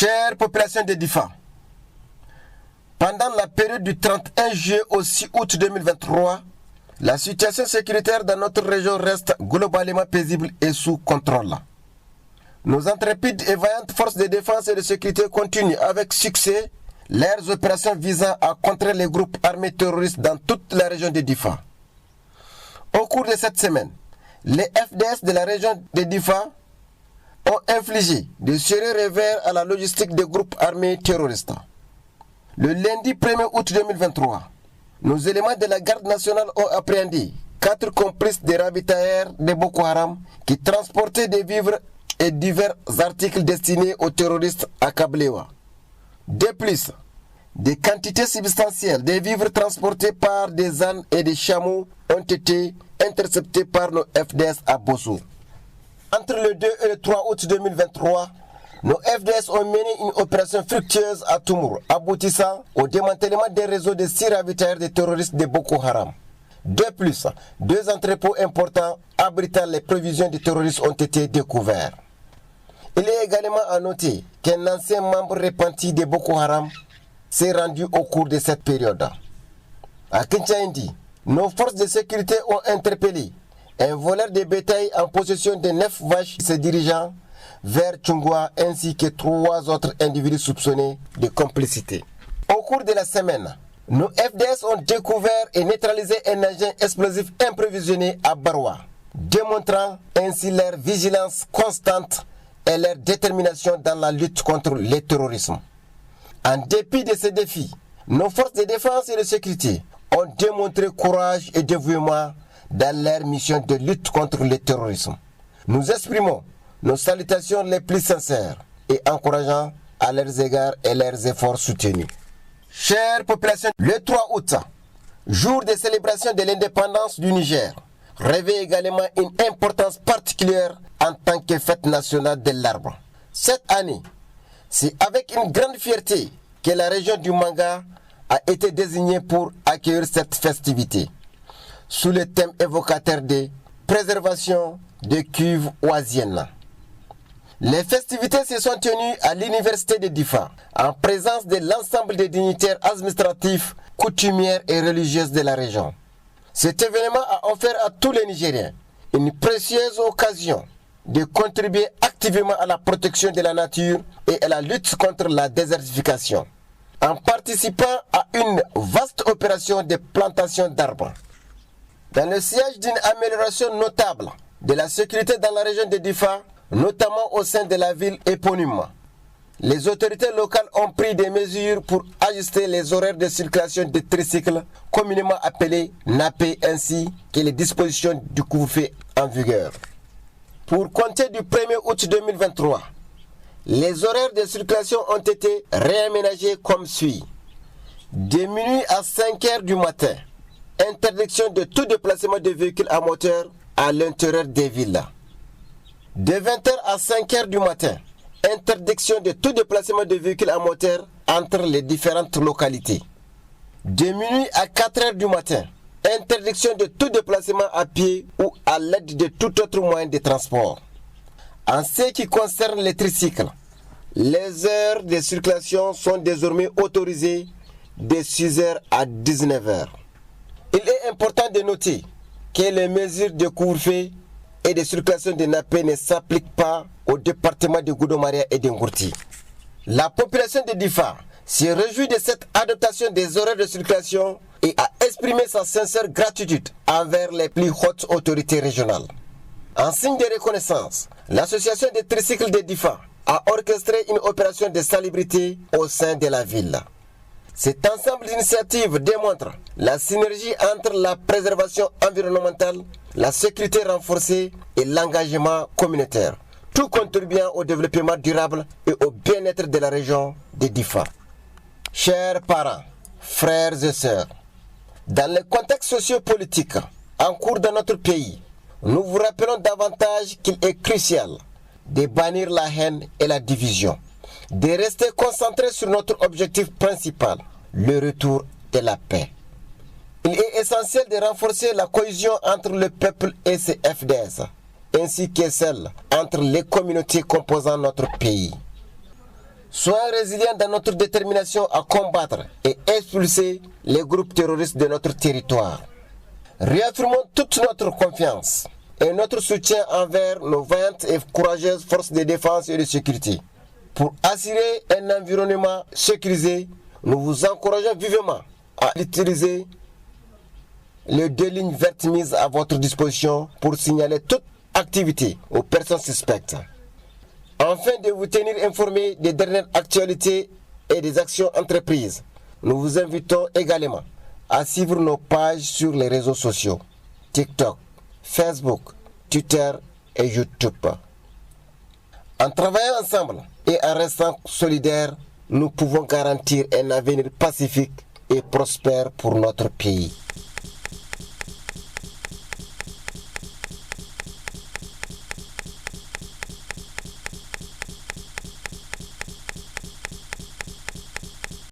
Chère population de Difa, pendant la période du 31 juillet au 6 août 2023, la situation sécuritaire dans notre région reste globalement paisible et sous contrôle. Nos intrépides et vaillantes forces de défense et de sécurité continuent avec succès leurs opérations visant à contrer les groupes armés terroristes dans toute la région de Difa. Au cours de cette semaine, les FDS de la région de Difa ont infligé de sérieux revers à la logistique des groupes armés terroristes. Le lundi 1er août 2023, nos éléments de la garde nationale ont appréhendé 4 complices des ravitailleurs de Boko Haram qui transportaient des vivres et divers articles destinés aux terroristes à Kablewa. De plus, des quantités substantielles de vivres transportés par des ânes et des chameaux ont été interceptés par nos FDS à Bosso. Entre le 2 et le 3 août 2023, nos FDS ont mené une opération fructueuse à Toumour, aboutissant au démantèlement des réseaux de 6 ravitailleurs de terroristes de Boko Haram. De plus, 2 entrepôts importants abritant les provisions des terroristes ont été découverts. Il est également à noter qu'un ancien membre repenti de Boko Haram s'est rendu au cours de cette période. À Kinshasa, nos forces de sécurité ont interpellé un voleur de bétail en possession de 9 vaches se dirigeant vers Tchungwa ainsi que 3 autres individus soupçonnés de complicité. Au cours de la semaine, nos FDS ont découvert et neutralisé un agent explosif imprévisionné à Barwa, démontrant ainsi leur vigilance constante et leur détermination dans la lutte contre le terrorisme. En dépit de ces défis, nos forces de défense et de sécurité ont démontré courage et dévouement dans leur mission de lutte contre le terrorisme. Nous exprimons nos salutations les plus sincères et encourageants à leurs égards et leurs efforts soutenus. Chère population, le 3 août, jour de célébration de l'indépendance du Niger, revêt également une importance particulière en tant que fête nationale de l'arbre. Cette année, c'est avec une grande fierté que la région du Manga a été désignée pour accueillir cette festivité, sous le thème évocateur de préservation des cuves oisiennes. Les festivités se sont tenues à l'université de Difa, en présence de l'ensemble des dignitaires administratifs, coutumières et religieuses de la région. Cet événement a offert à tous les Nigériens une précieuse occasion de contribuer activement à la protection de la nature et à la lutte contre la désertification, en participant à une vaste opération de plantation d'arbres. Dans le sillage d'une amélioration notable de la sécurité dans la région de Difa, notamment au sein de la ville éponyme, les autorités locales ont pris des mesures pour ajuster les horaires de circulation des tricycles, communément appelés NAPé, ainsi que les dispositions du couvre-feu en vigueur. Pour compter du 1er août 2023, les horaires de circulation ont été réaménagés comme suit. De minuit à 5 heures du matin, interdiction de tout déplacement de véhicules à moteur à l'intérieur des villes. De 20h à 5h du matin, interdiction de tout déplacement de véhicules à moteur entre les différentes localités. De minuit à 4h du matin, interdiction de tout déplacement à pied ou à l'aide de tout autre moyen de transport. En ce qui concerne les tricycles, les heures de circulation sont désormais autorisées de 6h à 19h. Il est important de noter que les mesures de couvre-feu et de circulation de Napé ne s'appliquent pas au département de Goudomari et de Ngourti. La population de Difa se réjouit de cette adaptation des horaires de circulation et a exprimé sa sincère gratitude envers les plus hautes autorités régionales. En signe de reconnaissance, l'association des tricycles de Difa a orchestré une opération de salubrité au sein de la ville. Cet ensemble d'initiatives démontre la synergie entre la préservation environnementale, la sécurité renforcée et l'engagement communautaire, tout contribuant au développement durable et au bien-être de la région de Difa. Chers parents, frères et sœurs, dans le contexte socio-politique en cours dans notre pays, nous vous rappelons davantage qu'il est crucial de bannir la haine et la division, de rester concentré sur notre objectif principal, le retour de la paix. Il est essentiel de renforcer la cohésion entre le peuple et ses FDS, ainsi que celle entre les communautés composant notre pays. Soyons résilients dans notre détermination à combattre et expulser les groupes terroristes de notre territoire. Réaffirmons toute notre confiance et notre soutien envers nos vaillantes et courageuses forces de défense et de sécurité. Pour assurer un environnement sécurisé, nous vous encourageons vivement à utiliser les 2 lignes vertes mises à votre disposition pour signaler toute activité aux personnes suspectes. Afin de vous tenir informés des dernières actualités et des actions entreprises, nous vous invitons également à suivre nos pages sur les réseaux sociaux, TikTok, Facebook, Twitter et YouTube. En travaillant ensemble et en restant solidaires, nous pouvons garantir un avenir pacifique et prospère pour notre pays.